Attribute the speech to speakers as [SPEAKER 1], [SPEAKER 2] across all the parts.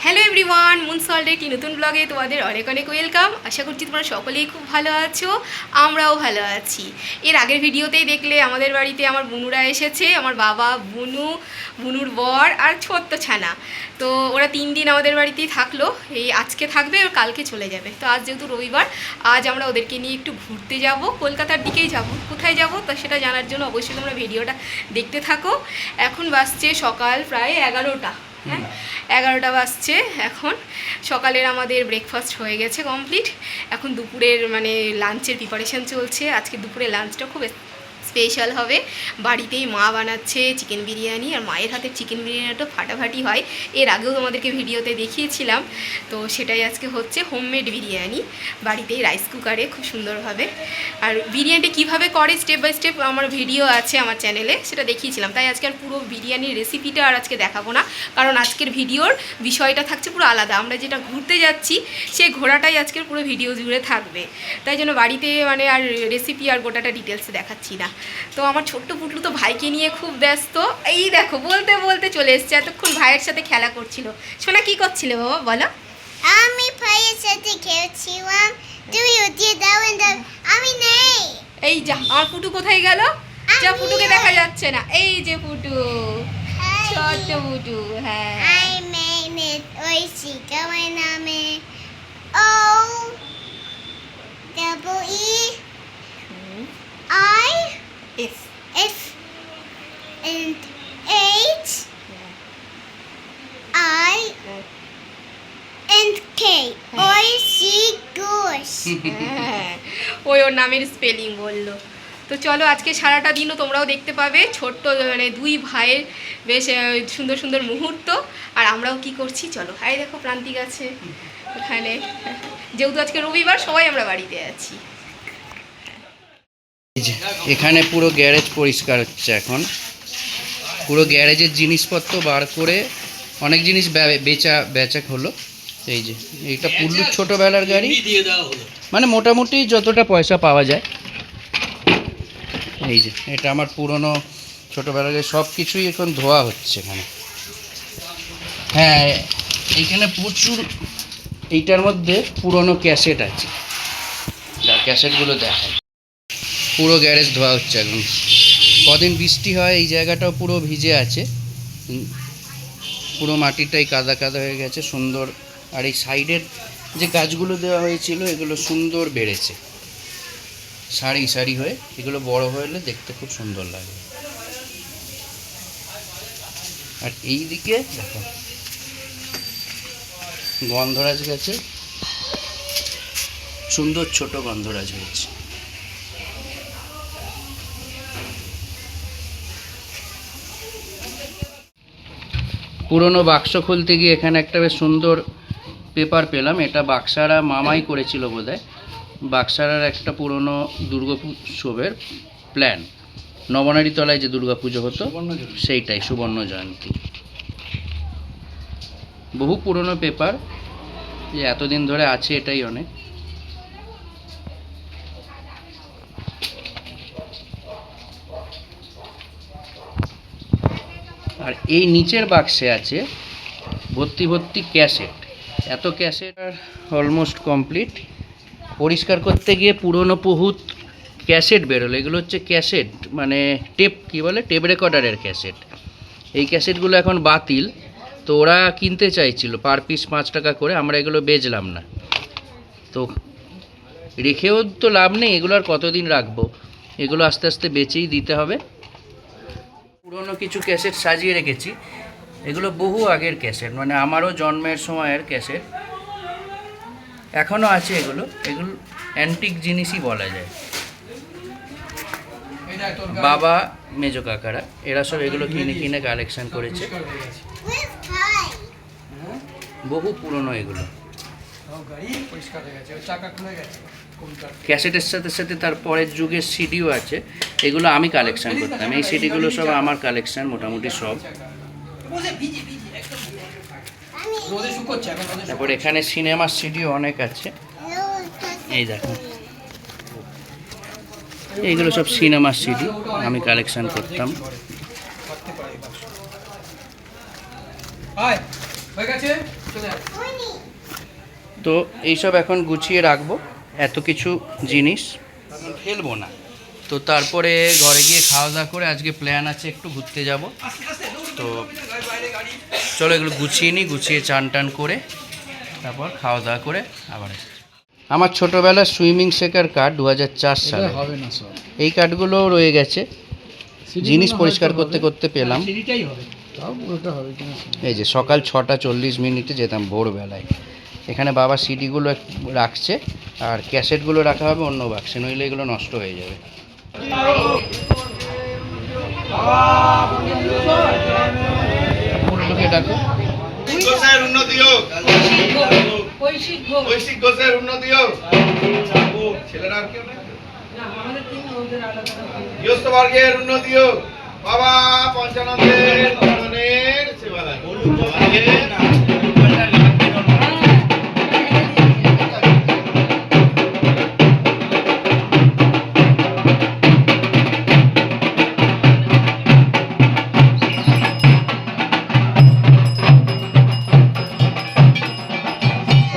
[SPEAKER 1] Hello everyone, moon সল্টের একটি নতুন ব্লগে তোমাদের অনেক অনেক ওয়েলকাম। আশা করছি তোমরা সকলেই খুব ভালো আছো, আমরাও ভালো আছি। এর আগের ভিডিওতেই দেখলে আমাদের বাড়িতে আমার বুনুরা এসেছে, আমার বাবা, বুনুর বর আর ছোট্ট ছানা। তো ওরা 3 দিন আমাদের বাড়িতেই থাকলো। এই আজকে থাকবে আর কালকে চলে যাবে। তো আজ যেহেতু রবিবার, আজ আমরা ওদেরকে নিয়ে একটু ঘুরতে যাব, কলকাতার দিকেই যাব। কোথায় যাব তা সেটা জানার জন্য অবশ্যই তোমরা ভিডিওটা দেখতে থাকো। এখন বাজছে সকাল প্রায় 11টা। হ্যাঁ, 11টা বাজছে এখন। সকালের আমাদের ব্রেকফাস্ট হয়ে গেছে কমপ্লিট। এখন দুপুরের লাঞ্চের প্রিপারেশান চলছে। আজকে দুপুরে লাঞ্চটা খুব স্পেশাল হবে। বাড়িতেই মা বানাচ্ছে চিকেন বিরিয়ানি, আর মায়ের হাতের চিকেন বিরিয়ানিটা ফাটাফাটি হয়। এর আগেও তোমাদেরকে ভিডিওতে দেখিয়েছিলাম। তো সেটাই আজকে হচ্ছে হোমমেড বিরিয়ানি, বাড়িতেই রাইস কুকারে খুব সুন্দরভাবে। আর বিরিয়ানিটা কীভাবে করে স্টেপ বাই স্টেপ আমার ভিডিও আছে আমার চ্যানেলে, সেটা দেখিয়েছিলাম। তাই আজকে আর পুরো বিরিয়ানির রেসিপিটা আর আজকে দেখাবো না, কারণ আজকের ভিডিওর বিষয়টা থাকছে পুরো আলাদা। আমরা যেটা ঘুরতে যাচ্ছি সেই ঘোরাটাই আজকের পুরো ভিডিও জুড়ে থাকবে। তাই জন্য বাড়িতে আর রেসিপি আর গোটাটা ডিটেলসে দেখাচ্ছি না। তো আমার ছোট্ট পুটলু তো ভাইকে নিয়ে খুব ব্যস্ত। এই দেখো বলতে বলতে চলে এসছে, এতক্ষণ ভাইয়ের সাথে খেলা করছিল। সোনা কি করছিলে বাবা বলো?
[SPEAKER 2] আমি ভাইয়ের সাথে খেলছিলাম। তুই উঠিয়ে দাও আমি নেই।
[SPEAKER 1] এই যা, আমার পুটু কোথায় গেল? যা, পুটুকে দেখা যাচ্ছে না। এই যে পুটু, ছোট্ট পুটু। হ্যাঁ,
[SPEAKER 2] I made it. ওই শিকাওয়াই নামে O double E I
[SPEAKER 1] S
[SPEAKER 2] F and H I and K. ওই শিকোশ।
[SPEAKER 1] হ্যাঁ, ওই ওর নামের স্পেলিং বললো। তো চলো, আজকে সারাটা দিনও তোমরাও দেখতে পাবে ছোট্ট দুই ভাইয়ের বেশ সুন্দর সুন্দর মুহূর্ত। আর আমরাও কি করছি চলো। এই দেখো প্রান্তিক আছে এখানে, যেহেতু আজকে রবিবার সবাই আমরা বাড়িতে আছি।
[SPEAKER 3] এখানে পুরো গ্যারেজ পরিষ্কার হচ্ছে এখন। পুরো গ্যারেজের জিনিসপত্র বার করে অনেক জিনিস বেচা হলো। এই যে এইটা পুল্লুর ছোটোবেলার গাড়ি, মোটামুটি যতটা পয়সা পাওয়া যায়। এই যে এটা আমার পুরনো ছোটোবেলার গাড়ি, সব কিছুই এখন ধোয়া হচ্ছে এখানে। হ্যাঁ, এইখানে প্রচুর, এইটার মধ্যে পুরনো ক্যাসেট আছে, ক্যাসেটগুলো দেখায়। পুরো গ্যারেজ ধোয়া হচ্ছে এখন। কদিন বৃষ্টি হয় এই জায়গাটাও পুরো ভিজে আছে, পুরো মাটিটাই কাদা কাদা হয়ে গেছে সুন্দর। আর এই সাইডের যে গাছগুলো দেওয়া হয়েছিল এগুলো সুন্দর বেড়েছে সারি সারি হয়ে। এগুলো বড় হলে দেখতে খুব সুন্দর লাগে। আর এই দিকে দেখো গন্ধরাজ গাছে সুন্দর ছোট গন্ধরাজ হয়েছে। পুরনো বাক্স খুলতে গিয়ে এখানে একটা বেশ সুন্দর পেপার পেলাম। এটা বাক্সারা মামাই করেছিল বোধহয়। বাক্সারার একটা পুরনো দুর্গোৎসবের প্ল্যান, নবনারী তলায় যে দুর্গাপুজো হতো সেইটাই, সুবর্ণ জয়ন্তী। বহু পুরনো পেপার, যে এতদিন ধরে আছে এটাই অনেক। আর এই নিচের বাক্সে আছে ভর্তি ভর্তি ক্যাসেট। এত ক্যাসেট আর অলমোস্ট কমপ্লিট। পরিষ্কার করতে গিয়ে পুরনো বহুত ক্যাসেট বেরোলো। এগুলো হচ্ছে ক্যাসেট, টেপ, কী বলে, টেপ রেকর্ডারের ক্যাসেট। এই ক্যাসেটগুলো এখন বাতিল। তো ওরা কিনতে চাইছিল পার পিস 5 টাকা করে, আমরা এগুলো বেচলাম না। তো রেখেও তো লাভ নেই, এগুলো আর কতদিন রাখবো, এগুলো আস্তে আস্তে বেচেই দিতে হবে। পুরনো কিছু ক্যাসেট সাজিয়ে রেখেছি। এগুলো বহু আগের ক্যাসেট, আমারও জন্মের সময়ের ক্যাসেট এখনও আছে। এগুলো অ্যান্টিক জিনিসই বলা যায়। বাবা, মেজো কাকারা এরা সব এগুলো কিনে কিনে কালেকশন করেছে। বহু পুরনো এগুলো। ক্যাসেটের সাথে সাথে তার পরের যুগের সিডিও আছে। এগুলো আমি কালেকশন করতাম। এই সিডিগুলো সব আমার কালেকশন মোটামুটি সব। তারপর এখানে সিনেমার সিডিও অনেক আছে। এই দেখো, এইগুলো সব সিনেমার সিডি আমি কালেকশন করতাম।
[SPEAKER 4] হয়ে গেছে।
[SPEAKER 3] তো এইসব এখন গুছিয়ে রাখবো, এত কিছু জিনিস এখন ফেলবো না। তো তারপরে ঘরে গিয়ে খাওয়া দাওয়া করে আজকে প্ল্যান আছে একটু ঘুরতে যাব। তো চলো এগুলো গুছিয়ে নিই, গুছিয়ে চান টান করে তারপর খাওয়া দাওয়া করে আবার আসছি। আমার ছোটোবেলার সুইমিং শেখার কার্ড 2004 সালে,
[SPEAKER 4] হবে না সব
[SPEAKER 3] এই কার্ডগুলো রয়ে গেছে, জিনিস পরিষ্কার করতে করতে পেলাম।
[SPEAKER 4] তাও ওটা হবে কিনা
[SPEAKER 3] এই যে সকাল 6:40 যেতাম ভোরবেলায়। এখানে বাবা সিডিগুলো রাখছে আর ক্যাসেটগুলো রাখা হবে অন্য বাক্সে, নইলে এগুলো নষ্ট হয়ে যাবে। পুরোকে ডাকো।
[SPEAKER 5] ঘোষের উন্নতি হোক, ঐশিক ঘোষের উন্নতি হোক। ছেলেরা আর কেউ নেই? গৃহস্থবর্গের উন্নতি হোক। বাবা পঞ্চানন্দের চরণের সেবালায়।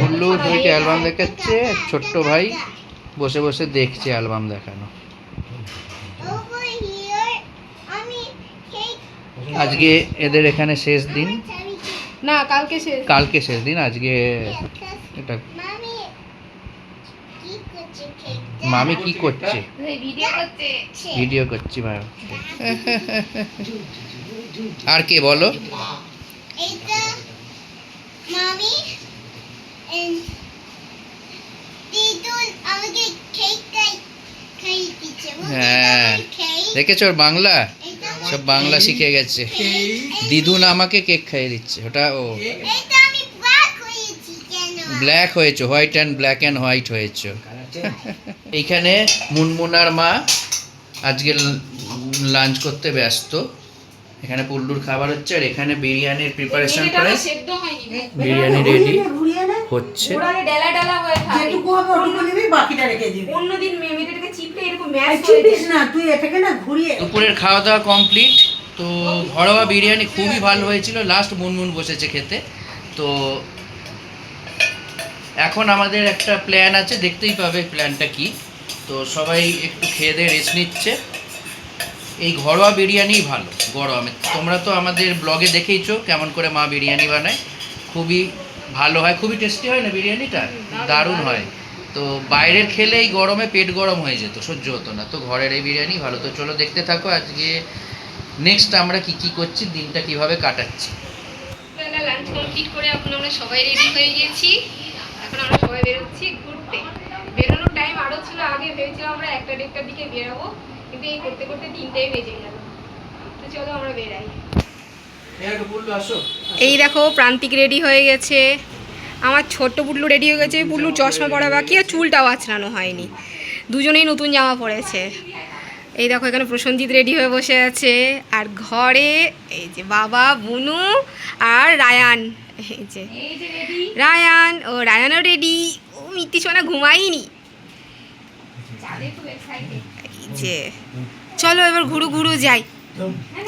[SPEAKER 3] উল্লু দুইটা অ্যালবাম দেখাচ্ছে, ছোট্ট ভাই বসে বসে দেখছে অ্যালবাম দেখানো।
[SPEAKER 2] Over here, আমি cake
[SPEAKER 3] আজকে এদের এখানে শেষ দিন,
[SPEAKER 1] না কালকে শেষ।
[SPEAKER 3] কালকে শেষ দিন, আজকে এটা
[SPEAKER 2] মামি কি করছে cake?
[SPEAKER 3] মামি কি করছে?
[SPEAKER 1] ভিডিও করছে।
[SPEAKER 3] ভিডিও করছি ভাই। আর কে বলো?
[SPEAKER 2] এটা মামি and দিদুন আমাকে cake খাইয়ে দিচ্ছে।
[SPEAKER 3] হ্যাঁ, দেখেছো ওর বাংলা, সব বাংলা শিখে গেছে। দিদুন আমাকে কেক খাইয়ে দিচ্ছে, ওটা ও
[SPEAKER 2] এটা আমি black হয়েছি কেন?
[SPEAKER 3] ব্ল্যাক হয়েছে, white and black and white হয়েছে। এইখানে মুনমুনার মা আজকে লাঞ্চ করতে ব্যস্ত। এখানে পুল্লুর খাবার হচ্ছে আর এখানে বিরিয়ানির প্রিপারেশন করে,
[SPEAKER 1] সেদ্ধ হয়নি।
[SPEAKER 3] বিরিয়ানি রেডি হচ্ছে।
[SPEAKER 1] ওরালে ডালা ডালা হয়ে থাকে।
[SPEAKER 6] যেটুকু হবে ওটুকু নিবি, বাকিটা রেখে দিবি।
[SPEAKER 1] অন্যদিন মেয়েটাকে চিপলে এরকম
[SPEAKER 6] এই
[SPEAKER 1] ম্যাচ হয়ে
[SPEAKER 6] চিপিস
[SPEAKER 1] যায়।
[SPEAKER 6] না, তুই এটাকে না ঘুরিয়ে
[SPEAKER 3] দুপুরের খাওয়া দাওয়া কমপ্লিট। তো ঘরোয়া বিরিয়ানি খুবই ভালো হয়েছিল, লাস্ট মুনমুন বসেছে খেতে। তো এখন আমাদের একটা প্ল্যান আছে, দেখতেই পাবে প্ল্যানটা কি। তো সবাই একটু খেয়ে দিয়ে রেস্ট নিচ্ছে। এই ঘরোয়া বিরিয়ানিই ভালো গরমে, তোমরা তো আমাদের ব্লগে দেখেইছো কেমন করে মা বিরিয়ানি বানায়, খুবই ভালো হয়, খুবই টেস্টি হয় না বিরিয়ানিটা, দারুণ হয়। তো বাইরের খেলে এই গরমে পেট গরম হয়ে যেত, সহ্য হতো না। তো ঘরের এই বিরিয়ানি ভালো। তো চলো দেখতে থাকো আজকে নেক্সট আমরা কি কি করছি, দিনটা কিভাবে কাটাচ্ছি।
[SPEAKER 1] লাঞ্চ কমপ্লিট করে এখন আমরা সবাই রেডি হয়ে গেছি। এখন আমরা সবাই বেরোচ্ছি ঘুরতে। বেরোনোর টাইম আরও ছিল, আগে ভেবেছিলাম আমরা 1টা-1:30টার দিকে বেরোবো, কিন্তু এই করতে করতে 3টাই বেজে গেল। তো চলো আমরা বেরাই। এই দেখো প্রান্তিক রেডি হয়ে গেছে, আমার ছোট্ট পুটলু রেডি হয়ে গেছে, পুটলুর চশমা পরা বাকি আর চুলটাও আঁচড়ানো হয়নি, দুজনেই নতুন জামা পরেছে। এই দেখো এখানে প্রসঞ্জিৎ রেডি হয়ে বসে আছে, আর ঘরে এই যে বাবা, বুনু আর রায়ান। এই যে রায়ান, ও রায়ানও রেডি, ও মিত্তি সোনা ঘুমাইনি। এই যে চলো এবার ঘুরু ঘুরু যাই,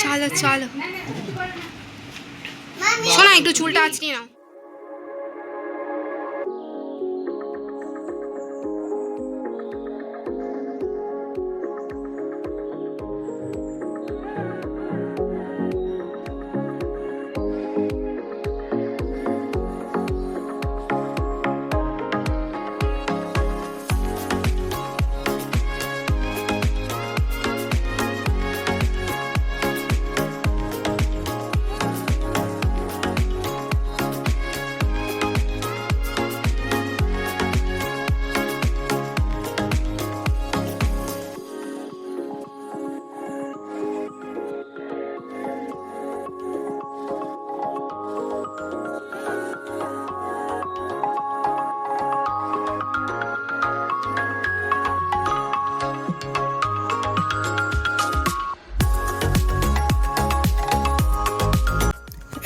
[SPEAKER 1] চলো চলো শোনা, একটু চুলটা আঁচড়িয়ে নাও।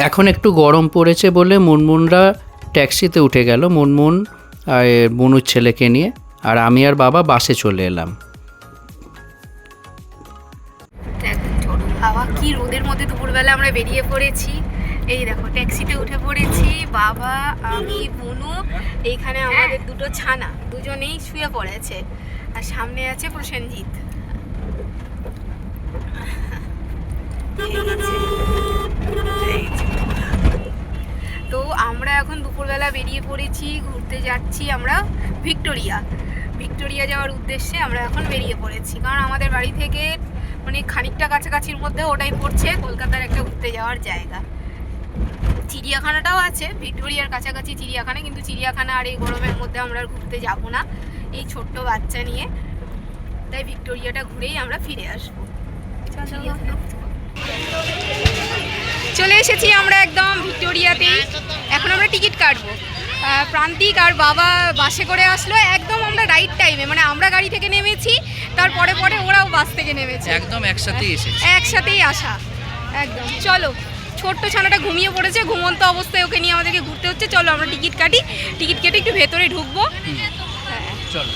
[SPEAKER 3] এখন একটু গরম পড়েছে বলে মুনমুনরা ট্যাক্সিতে উঠে গেল, মুনমুন আর বুনুর ছেলেকে নিয়ে, আর আমি আর বাবা বাসে চলে এলাম।
[SPEAKER 1] বাবা কি রোদের মধ্যে দুপুরবেলা আমরা বেরিয়ে পড়েছি। এই দেখো ট্যাক্সিতে উঠে পড়েছি, বাবা, আমি, বুনু, এইখানে আমাদের দুটো ছানা দুজনেই শুয়ে পড়েছে, আর সামনে আছে প্রসেনজিৎ। তো আমরা এখন দুপুরবেলা বেরিয়ে পড়েছি, ঘুরতে যাচ্ছি আমরা ভিক্টোরিয়া যাওয়ার উদ্দেশ্যে আমরা এখন বেরিয়ে পড়েছি, কারণ আমাদের বাড়ি থেকে মানে খানিকটা কাছাকাছির মধ্যে ওটাই পড়ছে কলকাতার একটা ঘুরতে যাওয়ার জায়গা। চিড়িয়াখানাটাও আছে ভিক্টোরিয়ার কাছাকাছি চিড়িয়াখানা, কিন্তু চিড়িয়াখানা আর এই গরমের মধ্যে আমরা আর ঘুরতে যাব না এই ছোট্ট বাচ্চা নিয়ে, তাই ভিক্টোরিয়াটা ঘুরেই আমরা ফিরে আসবো। চলে এসেছি আমরা একদম ভিক্টোরিয়াতেই, এখন আমরা টিকিট কাটবো। প্রান্তিক আর বাবা বাসে করে আসলো একদম আমরা রাইট টাইমে, মানে আমরা গাড়ি থেকে নেমেছি, তারপরে ওরাও বাস থেকে নেমেছে,
[SPEAKER 3] একদম একসাথেই এসেছে,
[SPEAKER 1] একসাথেই আসা একদম। চলো, ছোট্ট ছানাটা ঘুমিয়ে পড়েছে, ঘুমন্ত অবস্থায় ওকে নিয়ে আমাদেরকে ঘুরতে হচ্ছে। চলো আমরা টিকিট কাটি, টিকিট কেটে একটু ভেতরে ঢুকবো। হ্যাঁ
[SPEAKER 3] চলো।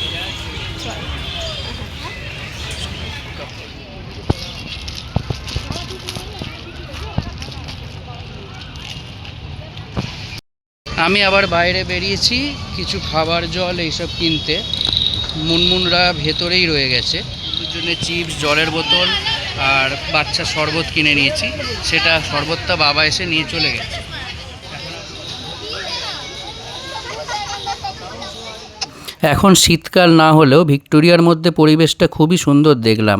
[SPEAKER 1] চলো।
[SPEAKER 3] আমি আবার বাইরে বেরিয়েছি কিছু খাবার জল এইসব কিনতে। মুনমুনরা ভেতরেই রয়ে গেছে, দুজনে চিপস, জলের বোতল আর বাচ্চা শরবত কিনে নিয়েছি, সেটা শরবতটা বাবা এসে নিয়ে চলে গেছে। এখন শীতকাল না হলেও ভিক্টোরিয়ার মধ্যে পরিবেশটা খুবই সুন্দর দেখলাম।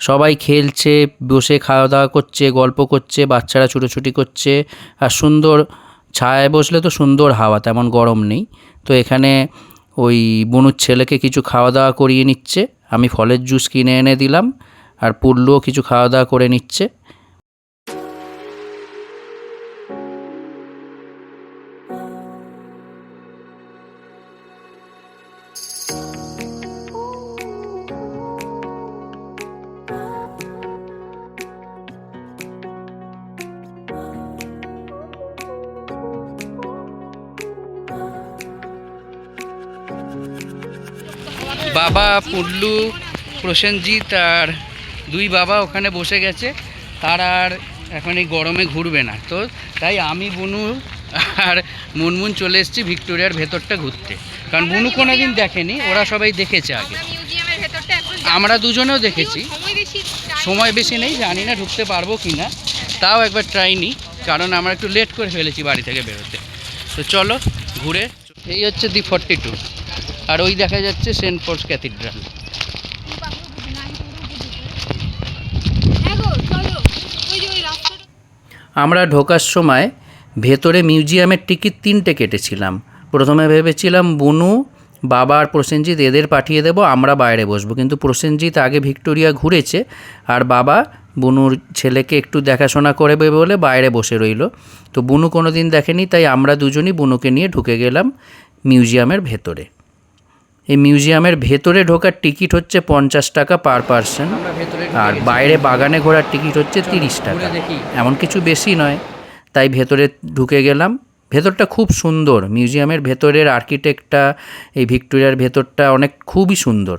[SPEAKER 3] সবাই খেলছে, বসে খাওয়া দাওয়া করছে, গল্প করছে, বাচ্চারা ছুটোছুটি করছে, আর সুন্দর ছায়ায় বসলে তো সুন্দর হাওয়া, তেমন গরম নেই। তো এখানে ওই বুনুর ছেলেকে কিছু খাওয়া দাওয়া করিয়ে নিচ্ছে, আমি ফলের জুস কিনে এনে দিলাম, আর পুল্লুও কিছু খাওয়া দাওয়া করে নিচ্ছে। বাবা, পুল্লু, প্রসেনজিৎ আর দুই বাবা ওখানে বসে গেছে, তারা আর এখন এই গরমে ঘুরবে না, তো তাই আমি, বুনু আর মুনমুন চলে এসেছি ভিক্টোরিয়ার ভেতরটা ঘুরতে, কারণ বুনু কোনোদিন দেখেনি, ওরা সবাই দেখেছে আগে, আমরা দুজনেও দেখেছি। সময় বেশি নেই, জানি না ঢুকতে পারবো কি না, তাও একবার ট্রাই নিই, কারণ আমরা একটু লেট করে ফেলেছি বাড়ি থেকে বেরোতে। তো চলো ঘুরে। এই হচ্ছে দি 42, আর ওই দেখা যাচ্ছে সেন্ট পলস ক্যাথিড্রাল। আমরা ঢোকার সময় ভেতরে মিউজিয়ামের টিকিট 3টে কেটেছিলাম। প্রথমে ভেবেছিলাম বুনু, বাবা আর প্রসেনজিৎ এদের পাঠিয়ে দেবো, আমরা বাইরে বসবো, কিন্তু প্রসেনজিৎ আগে ভিক্টোরিয়া ঘুরেছে, আর বাবা বুনুর ছেলেকে একটু দেখাশোনা করবে বলে বাইরে বসে রইল। তো বুনু কোনো দিন দেখেনি, তাই আমরা দুজনই বুনুকে নিয়ে ঢুকে গেলাম মিউজিয়ামের ভেতরে। এই মিউজিয়ামের ভেতরে ঢোকার টিকিট হচ্ছে 50 টাকা পার পারসন, আর বাইরে বাগানে ঘোরার টিকিট হচ্ছে 30 টাকা, এমন কিছু বেশি নয়। তাই ভেতরে ঢুকে গেলাম। ভেতরটা খুব সুন্দর, মিউজিয়ামের ভেতরের আর্কিটেক্টটা, এই ভিক্টোরিয়ার ভেতরটা খুবই সুন্দর।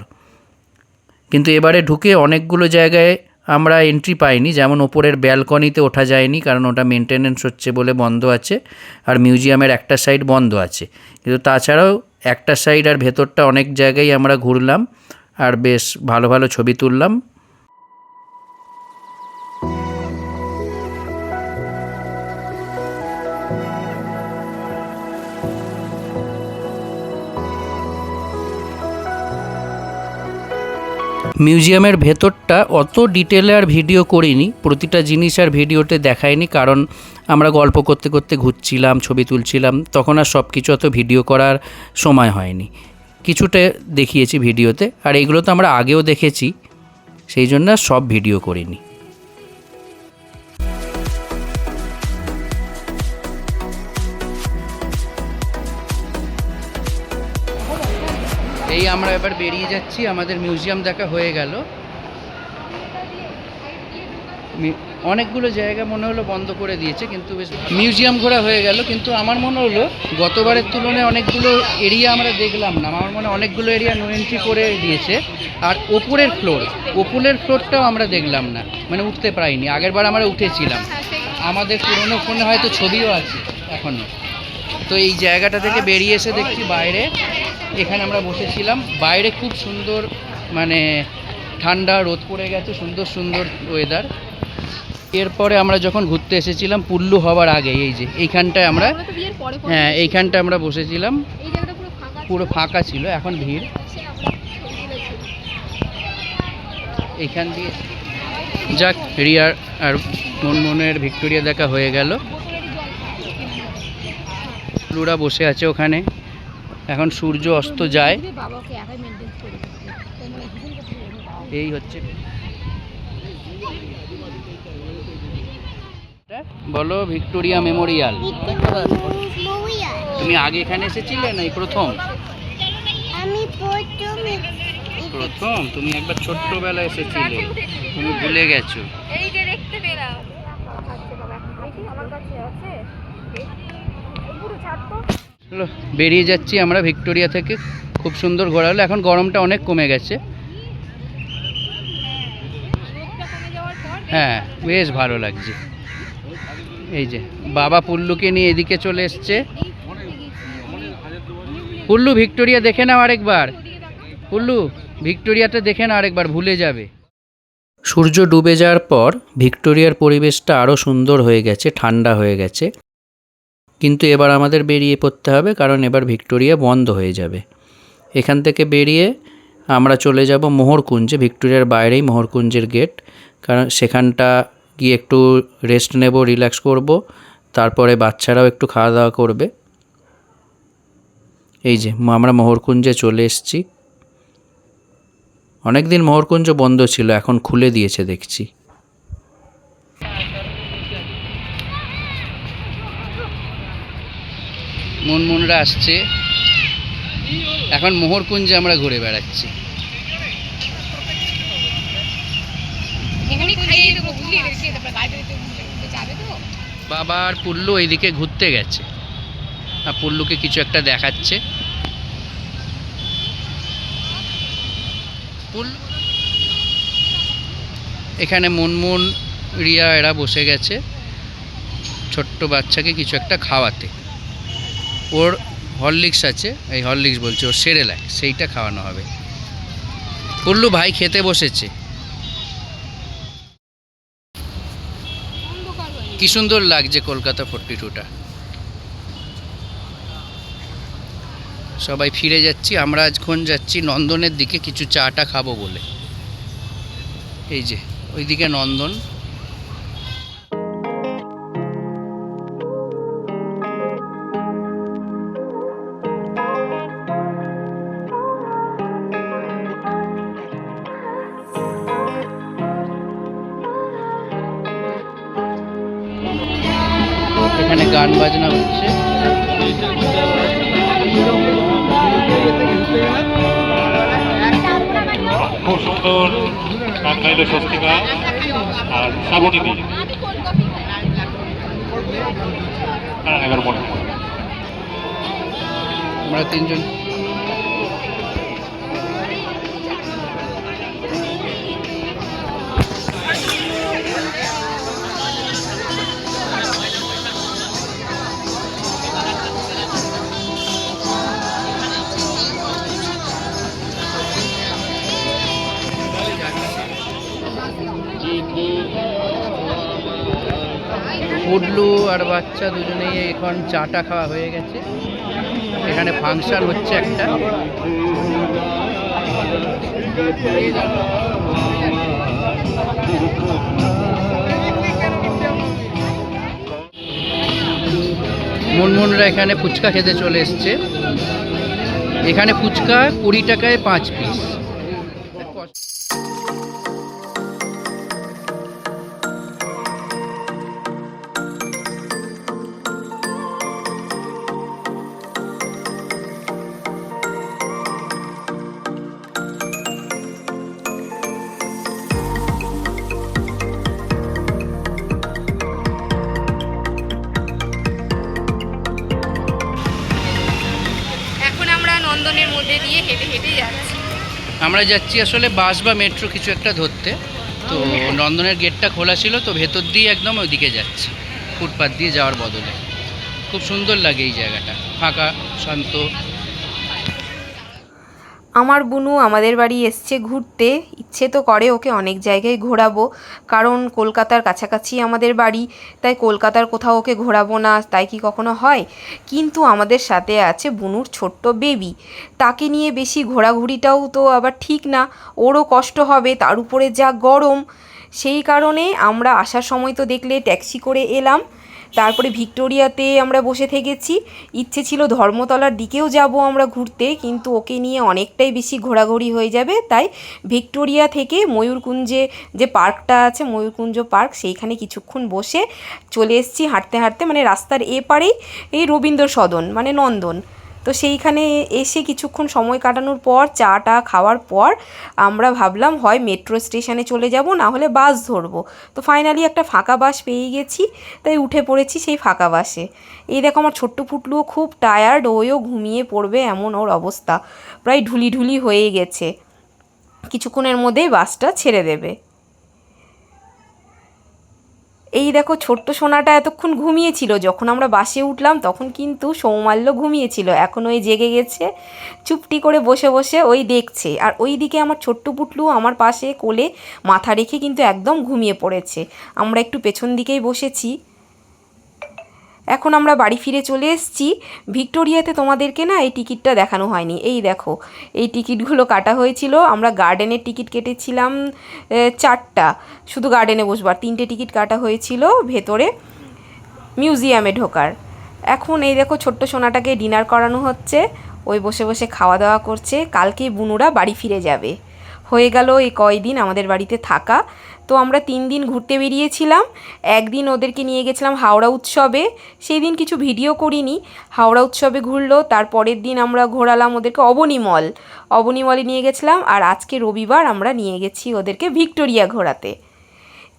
[SPEAKER 3] কিন্তু এবারে ঢুকে অনেকগুলো জায়গায় আমরা এন্ট্রি পাইনি, যেমন ওপরের ব্যালকনিতে ওঠা যায়নি, কারণ ওটা মেনটেনেন্স হচ্ছে বলে বন্ধ আছে, আর মিউজিয়ামের একটা সাইড বন্ধ আছে। কিন্তু তাছাড়াও একটা সাইড আর ভেতরটা অনেক জায়গায় আমরা ঘুরলাম, আর বেশ ভালো ভালো ছবি তুললাম। মিউজিয়ামের ভেতরটা অত ডিটেলে আর ভিডিও করিনি, প্রতিটা জিনিস আর ভিডিওতে দেখাইনি, কারণ আমরা গল্প করতে করতে ঘুরছিলাম, ছবি তুলছিলাম, তখন আর সব কিছু অত ভিডিও করার সময় হয়নি। কিছুটা দেখিয়েছি ভিডিওতে, আর এগুলো তো আমরা আগেও দেখেছি, সেই জন্য সব ভিডিও করিনি। এই আমরা এবার বেরিয়ে যাচ্ছি, আমাদের মিউজিয়াম দেখা হয়ে গেল। অনেকগুলো জায়গা মনে হলো বন্ধ করে দিয়েছে, কিন্তু বেশ মিউজিয়াম ঘোরা হয়ে গেল। কিন্তু আমার মনে হলো গতবারের তুলনায় অনেকগুলো এরিয়া আমরা দেখলাম না, আমার মনে অনেকগুলো এরিয়া নো এন্ট্রি করে দিয়েছে। আর ওপরের ফ্লোরটাও আমরা দেখলাম না, মানে উঠতে পারিনি, আগেরবার আমরা উঠেছিলাম। আমাদের পুরনো ফোনে হয়তো ছবিও আছে এখনও। তো এই জায়গাটা থেকে বেরিয়ে এসে দেখছি বাইরে, এখানে আমরা বসেছিলাম, বাইরে খুব সুন্দর, মানে ঠান্ডা, রোদ পড়ে গেছে, সুন্দর সুন্দর ওয়েদার। এরপরে আমরা যখন ঘুরতে এসেছিলাম পুল্লু হওয়ার আগে, এই যে এইখানটায় আমরা, হ্যাঁ এইখানটায় আমরা বসেছিলাম, পুরো ফাঁকা ছিল, এখন ভিড়। এইখান দিয়ে যাক, রিয়ার আর মনমনের ভিক্টোরিয়া দেখা হয়ে গেল। পুরুরা বসে আছে ওখানে, এখন সূর্য অস্ত যায়। এই হচ্ছে, বলো ভিক্টোরিয়া মেমোরিয়াল। তুমি আগে এখানে এসেছিলে না এই প্রথম?
[SPEAKER 2] আমি
[SPEAKER 3] প্রথম তুমি একবার ছোট্টবেলা এসেছিলে, তুমি ভুলে গেছো।
[SPEAKER 1] এই যে দেখতে পেলাম,
[SPEAKER 3] চলো বেরিয়ে যাচ্ছি আমরা ভিক্টোরিয়া থেকে। খুব সুন্দর ঘোরা হলো, এখন গরমটা অনেক কমে গেছে। হ্যাঁ বেশ ভালো লাগছে। এই যে বাবা পুল্লুকে নিয়ে এদিকে চলে এসছে। পুল্লু ভিক্টোরিয়া দেখে নাও আরেকবার, পুল্লু ভিক্টোরিয়াটা দেখে নাও আরেকবার, ভুলে যাবে। সূর্য ডুবে যাওয়ার পর ভিক্টোরিয়ার পরিবেশটা আরও সুন্দর হয়ে গেছে, ঠান্ডা হয়ে গেছে। কিন্তু এবার আমাদের বেরিয়ে পড়তে হবে, কারণ এবার ভিক্টোরিয়া বন্ধ হয়ে যাবে। এখান থেকে বেরিয়ে আমরা চলে যাব মোহরকুঞ্জে, ভিক্টোরিয়ার বাইরেই মোহরকুঞ্জের গেট, কারণ সেখানটা গিয়ে একটু রেস্ট নেব, রিল্যাক্স করব, তারপরে বাচ্চারাও একটু খাওয়া দাওয়া করবে। এই যে আমরা মোহরকুঞ্জে চলে এসেছি। অনেক দিন মোহরকুঞ্জ বন্ধ ছিল, এখন খুলে দিয়েছে দেখছি। মনমনরা আসছে, এখন মোহরকুঞ্জে আমরা ঘুরে বেড়াচ্ছি। বাবা আর পুল্লু এইদিকে ঘুরতে গেছে, আর পুল্লুকে কিছু একটা দেখাচ্ছে। এখানে মনমন, রিয়া এরা বসে গেছে ছোট্ট বাচ্চাকে কিছু একটা খাওয়াতে। ওর হরলিক্স আছে, এই হরলিক্স বলছে, ওর সেরেলাক, সেইটা খাওয়ানো হবে। পুল্লু ভাই খেতে বসেছে। কি সুন্দর লাগছে কলকাতা 42টা। সবাই ফিরে যাচ্ছি, আমরা আজখন যাচ্ছি নন্দনের দিকে কিছু চাটা খাবো বলে। এই যে ওইদিকে নন্দন। এখানে গান বাজনা হচ্ছে।
[SPEAKER 7] খুব সুন্দর কাকনাইলে স্বস্তিকা আর শ্রাবণী দিয়ে এগারো মনে
[SPEAKER 3] আমরা তিনজন। পুল্লু আর বাচ্চা দুজনেই এখন চাটা খাওয়া হয়ে গেছে। এখানে ফাংশন হচ্ছে একটা। মনমনরা এখানে ফুচকা খেতে চলে এসছে। এখানে ফুচকা 20 টাকায় 5 পিস।
[SPEAKER 1] নন্দনের মধ্যে দিয়ে হেঁটে হেঁটে যাচ্ছি।
[SPEAKER 3] আমরা যাচ্ছি আসলে বাস বা মেট্রো কিছু একটা ধরতে। তো নন্দনের গেটটা খোলা ছিল, তো ভেতর দিয়ে একদম ওইদিকে যাচ্ছি। ফুটপাত দিয়ে যাওয়ার বদলে। খুব সুন্দর লাগে এই জায়গাটা, ফাঁকা শান্ত।
[SPEAKER 1] আমার বুনু আমাদের বাড়ি এসছে ঘুরতে, ইচ্ছে তো করে ওকে অনেক জায়গায় ঘোরাবো, কারণ কলকাতার কাছাকাছি আমাদের বাড়ি, তাই কলকাতার কোথাও ওকে ঘোরাবো না তাই কি কখনো হয়? কিন্তু আমাদের সাথে আছে বুনুর ছোট্ট বেবি, তাকে নিয়ে বেশি ঘোরাঘুরিটাও তো আবার ঠিক না, ওরও কষ্ট হবে, তার উপরে যা গরম। সেই কারণে আমরা আসার সময় তো দেখলে ট্যাক্সি করে এলাম, তারপরে ভিক্টোরিয়াতে আমরা বসে থেকেছি। ইচ্ছে ছিল ধর্মতলার দিকেও যাব আমরা ঘুরতে, কিন্তু ওকে নিয়ে অনেকটাই বেশি ঘোরাঘুরি হয়ে যাবে, তাই ভিক্টোরিয়া থেকে ময়ূরকুঞ্জে যে পার্কটা আছে, ময়ূরকুঞ্জ পার্ক, সেইখানে কিছুক্ষণ বসে চলে এসেছি হাঁটতে হাঁটতে, মানে রাস্তার এপারেই এই রবীন্দ্র সদন মানে নন্দন। তো সেইখানে এসে কিছুক্ষণ সময় কাটানোর পর চাটা খাওয়ার পর আমরা ভাবলাম হয় মেট্রো স্টেশনে চলে যাব, না হলে বাস ধরবো। তো ফাইনালি একটা ফাঁকা বাস পেয়ে গেছি, তাই উঠে পড়েছি সেই ফাঁকা বাসে। এই দেখো আমার ছোট্ট পুটলুও খুব টায়ার্ড, ওও ঘুমিয়ে পড়বে এমন ওর অবস্থা, প্রায় ঢুলি ঢুলি হয়ে গেছে। কিছুক্ষণের মধ্যেই বাসটা ছেড়ে দেবে। এই দেখো ছোট্ট সোনাটা এতক্ষণ ঘুমিয়েছিল, যখন আমরা বাসে উঠলাম তখন কিন্তু সৌমাল্য ঘুমিয়েছিল, এখন ওই জেগে গেছে, চুপটি করে বসে বসে ওই দেখছে। আর ওই দিকে আমার ছোট্ট পুটলু আমার পাশে কোলে মাথা রেখে কিন্তু একদম ঘুমিয়ে পড়েছে। আমরা একটু পেছন দিকেই বসেছি। এখন আমরা বাড়ি ফিরে চলে এসেছি। ভিক্টোরিয়াতে তোমাদেরকে না এই টিকিটটা দেখানো হয়নি, এই দেখো এই টিকিটগুলো কাটা হয়েছিল। আমরা গার্ডেনের টিকিট কেটেছিলাম 4টা, শুধু গার্ডেনে বসবার, 3টে টিকিট কাটা হয়েছিল ভেতরে মিউজিয়ামে ঢোকার। এখন এই দেখো ছোট্ট সোনাটাকে ডিনার করানো হচ্ছে, ওই বসে বসে খাওয়া দাওয়া করছে। কালকে বুনুরা বাড়ি ফিরে যাবে। হয়ে গেল এই কয়দিন আমাদের বাড়িতে থাকা। তো আমরা 3 দিন ঘুরতে বেরিয়েছিলাম। একদিন ওদেরকে নিয়ে গেছিলাম হাওড়া উৎসবে, সেই দিন কিছু ভিডিও করিনি, হাওড়া উৎসবে ঘুরলো। তারপরের দিন আমরা ঘোরালাম ওদেরকে অবনী মলে নিয়ে গেছিলাম। আর আজকে রবিবার আমরা নিয়ে গেছি ওদেরকে ভিক্টোরিয়া ঘোরাতে।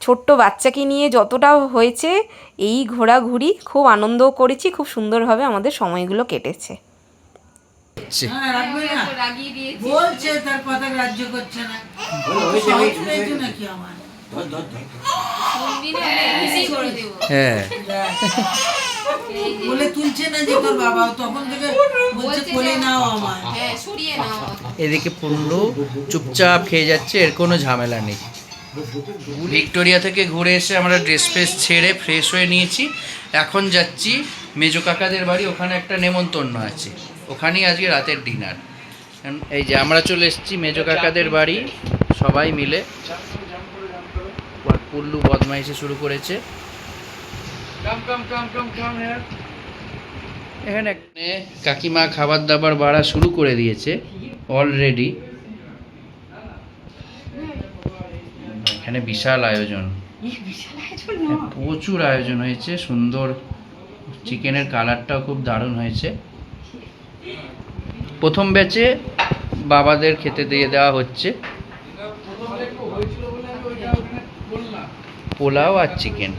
[SPEAKER 1] ছোট্ট বাচ্চাকে নিয়ে যতটা হয়েছে এই ঘোরাঘুরি, খুব আনন্দও করেছি, খুব সুন্দরভাবে আমাদের সময়গুলো কেটেছে।
[SPEAKER 6] হ্যাঁ, রাখবে না। বলছে তার কথা গ্রাহ্য করছে না। সহজ হয়েছে নাকি আমার?
[SPEAKER 3] হ্যাঁ,
[SPEAKER 6] বলে তুলছে না যে তোর বাবা, তখন থেকে বলছে কোলে নাও আমার।
[SPEAKER 3] এদিকে পুল্লু চুপচাপ খেয়ে যাচ্ছে, এর কোনো ঝামেলা নেই। ভিক্টোরিয়া থেকে ঘুরে এসে আমরা ড্রেস ফ্রেস ছেড়ে ফ্রেশ হয়ে নিয়েছি। এখন যাচ্ছি মেজো কাকাদের বাড়ি, ওখানে একটা নেমন্তন্ন আছে, ওখানেই আজকে রাতের ডিনার। এই যে আমরা চলে এসেছি মেজো কাকাদের বাড়ি সবাই মিলে। পুল্লু বদমাইশি শুরু করেছে। এখানে কাকিমা খাবার দাবার বাড়া শুরু করে দিয়েছে অলরেডি। এখানে বিশাল আয়োজন, প্রচুর আয়োজন হয়েছে, সুন্দর। চিকেনের কালারটাও খুব দারুণ হয়েছে। প্রথম ব্যাচে বাবাদের খেতে দিয়ে দেওয়া হচ্ছে পোলাও আর চিকেন।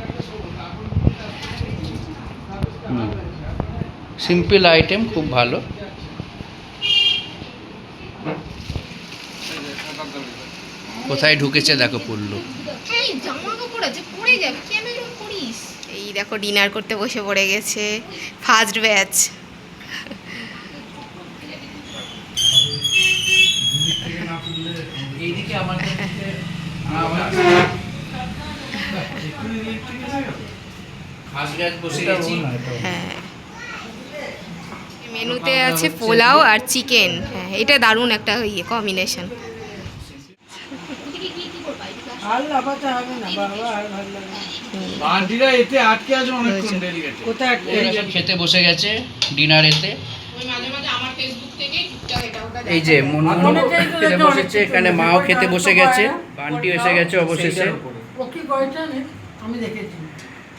[SPEAKER 3] সিম্পল আইটেম, খুব ভালো। কোথায় ঢুকেছে দেখো পুল্লু।
[SPEAKER 1] এই দেখো ডিনার করতে বসে পড়ে গেছে ফার্স্ট ব্যাচ।
[SPEAKER 3] এইদিকে আমার
[SPEAKER 1] হ্যাঁ, মেনুতে আছে পোলাও আর চিকেন। হ্যাঁ, এটা দারুণ একটা কম্বিনেশন।
[SPEAKER 6] আর লাফাতে হবে না বাবা, আর ভালো লাগে না।
[SPEAKER 4] আন্টিরা এতে আটকে আছে অনেকক্ষণ দেরি গেছে।
[SPEAKER 6] কোথায় একটা
[SPEAKER 3] খেতে বসে গেছে ডিনারেতে। এই যে মুনমুন খেতে বসেছে, এখানে মাও খেতে বসে গেছে, বান্টি এসে গেছে অবশেষে।
[SPEAKER 6] ও কি কয়টা নেই আমি দেখেছি।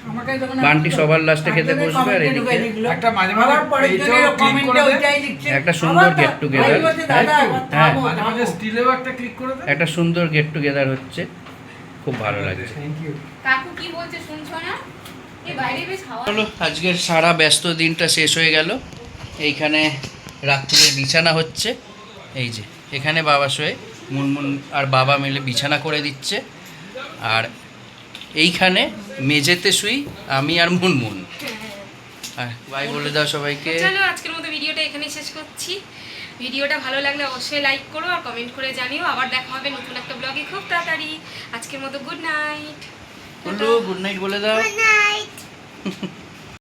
[SPEAKER 6] আমাকে যখন
[SPEAKER 3] বান্টি সবার লাস্টে খেতে বসবে, আর এদিকে
[SPEAKER 4] একটা মাঝে মাঝে এইটাও ক্লিক করে দে।
[SPEAKER 3] একটা সুন্দর গেট টুগেদার। হ্যাঁ,
[SPEAKER 4] মাঝে মাঝে স্টিলেও একটা ক্লিক করে দে।
[SPEAKER 3] একটা সুন্দর গেট টুগেদার হচ্ছে, খুব ভালো লাগছে।
[SPEAKER 4] Thank you.
[SPEAKER 1] কাকু কি বলছে শুনছো না? এই বাইরে বেশ হাওয়া।
[SPEAKER 3] চলো, আজকের সারা ব্যস্ত দিনটা শেষ হয়ে গেল। এইখানে রাত্রিরে বিছানা হচ্ছে। এই যে এখানে বাবা শোয়ে, মুনমুন আর বাবা মিলে বিছানা করে দিচ্ছে। আর এইখানে মেঝেতে শুই আমি আর মুনমুন। বাই বলে দাও সবাইকে।
[SPEAKER 1] চলো আজকের মতো ভিডিওটা এখানেই শেষ করছি। ভিডিওটা ভালো লাগলে অবশ্যই লাইক করো আর কমেন্ট করে জানিও। আবার দেখা হবে নতুন একটা ব্লগে খুব তাড়াতাড়ি। আজকের মতো গুড নাইট।
[SPEAKER 3] গুড নাইট বলে দাও।
[SPEAKER 2] Good night.